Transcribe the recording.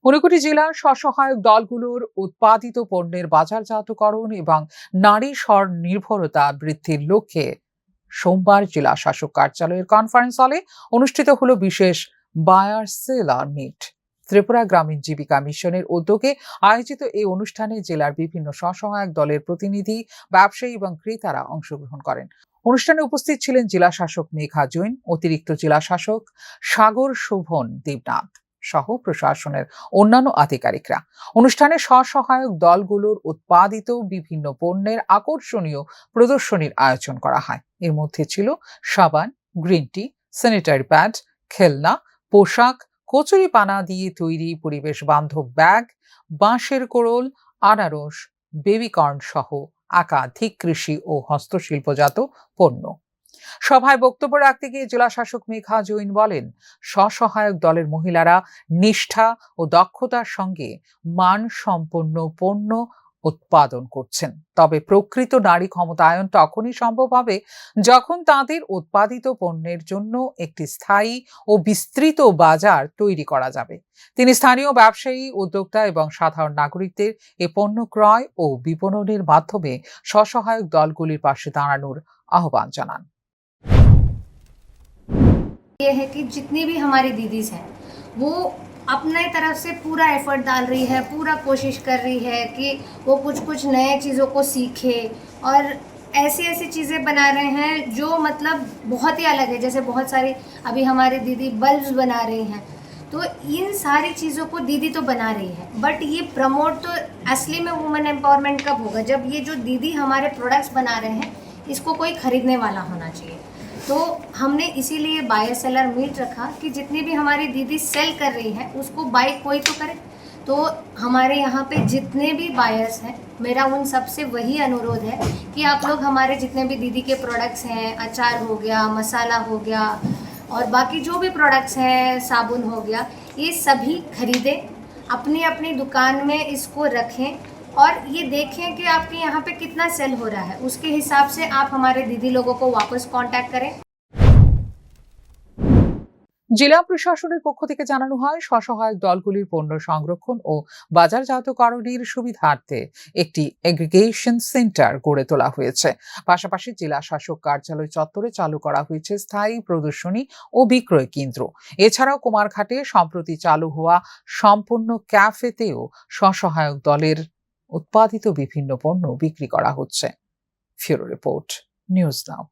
ঊনকোটি জেলার স্বসহায়ক দলগুলোর উৎপাদিত পণ্যের বাজারজাতকরণ এবং নারী স্বনির্ভরতা বৃদ্ধির লক্ষ্যে সোমবার জেলা শাসক কার্যালয়ের কনফারেন্স হলে অনুষ্ঠিত হলো বিশেষ বায়ার সেলার মিট। ত্রিপুরা গ্রামীণ জীবিকা মিশনের উদ্যোগে আয়োজিত এই অনুষ্ঠানে জেলার বিভিন্ন স্বসহায়ক দলের প্রতিনিধি, ব্যবসায়ী এবং ক্রেতারা অংশগ্রহণ করেন। অনুষ্ঠানে উপস্থিত ছিলেন জেলা শাসক মেঘা জৈন, অতিরিক্ত জেলা শাসক সাগর শোভন দেবনাথ সহ প্রশাসনের অন্যান্য আধিকারিকরা। অনুষ্ঠানে স্বসহায়ক দলগুলোর উৎপাদিত বিভিন্ন পণ্যের আকর্ষণীয় প্রদর্শনীর আয়োজন করা হয়। এর মধ্যে ছিল সাবান, গ্রিন টি, স্যানিটারি প্যাড, খেলনা, পোশাক, কচুরি পানা দিয়ে তৈরি পরিবেশ বান্ধব ব্যাগ, বাঁশের কোড়ল, আনারস, বেবিকর্ন সহ একাধিক কৃষি ও হস্তশিল্পজাত পণ্য। সভায় বক্তব্য রাখতে গিয়ে জেলা শাসক মেঘা জৈন বলেন, স্বসহায়ক দলের মহিলারা নিষ্ঠা ও দক্ষতার সঙ্গে মানসম্পন্ন পণ্য উৎপাদন করছেন। তবে প্রকৃত নারী ক্ষমতায়ন তখনই সম্ভব হবে যখন তাদের উৎপাদিত পণ্যের জন্য একটি স্থায়ী ও বিস্তৃত বাজার তৈরি করা যাবে। তিনি স্থানীয় ব্যবসায়ী, উদ্যোক্তা এবং সাধারণ নাগরিকদের এ পণ্য ক্রয় ও বিপণনের মাধ্যমে স্বসহায়ক দলগুলির পাশে দাঁড়ানোর আহ্বান জানান। ये है कि जितनी भी हमारी दीदीज हैं वो अपने तरफ से पूरा एफर्ट डाल रही है, पूरा कोशिश कर रही है कि वो कुछ नए चीज़ों को सीखे और ऐसी ऐसी चीज़ें बना रहे हैं जो मतलब बहुत ही अलग है। जैसे बहुत सारी अभी हमारी दीदी बल्ब्स बना रही हैं, तो इन सारी चीज़ों को दीदी तो बना रही है, बट ये प्रमोट तो असली में वुमेन एम्पावरमेंट कब होगा, जब ये जो दीदी हमारे प्रोडक्ट्स बना रहे हैं इसको कोई खरीदने वाला होना चाहिए। तो हमने इसीलिए बायर सेलर मीट रखा कि जितनी भी हमारी दीदी सेल कर रही हैं उसको बाय कोई तो करे। तो हमारे यहाँ पे जितने भी बायर्स हैं, मेरा उन सबसे वही अनुरोध है कि आप लोग हमारे जितने भी दीदी के प्रोडक्ट्स हैं, अचार हो गया, मसाला हो गया और बाकी जो भी प्रोडक्ट्स हैं, साबुन हो गया, ये सभी खरीदें, अपनी अपनी दुकान में इसको रखें और ये देखें कि आपके यहाँ पे कितना सेल हो रहा है। उसके हिसाब से आप हमारे दीदी लोगों को वापस कांटेक्ट करें। জেলা প্রশাসনের পক্ষ থেকে জানানো হয়, স্বসহায়ক দলগুলির পণ্য সংরক্ষণ ও বাজারজাতকরণের সুবিধার্থে একটি এগ্রিগেশন সেন্টার গড়ে তোলা হয়েছে। পাশাপাশি জেলা শাসক কার্যালয় চত্বরে চালু করা হয়েছে স্থায়ী প্রদর্শনী ও বিক্রয় কেন্দ্র। এছাড়াও কুমারঘাটে সম্প্রতি চালু হওয়া সম্পূর্ণ ক্যাফেতেও স্বসহায়ক দলের উৎপাদিত বিভিন্ন পণ্য বিক্রি করা হচ্ছে। ফিউরো রিপোর্ট, নিউজ নাও।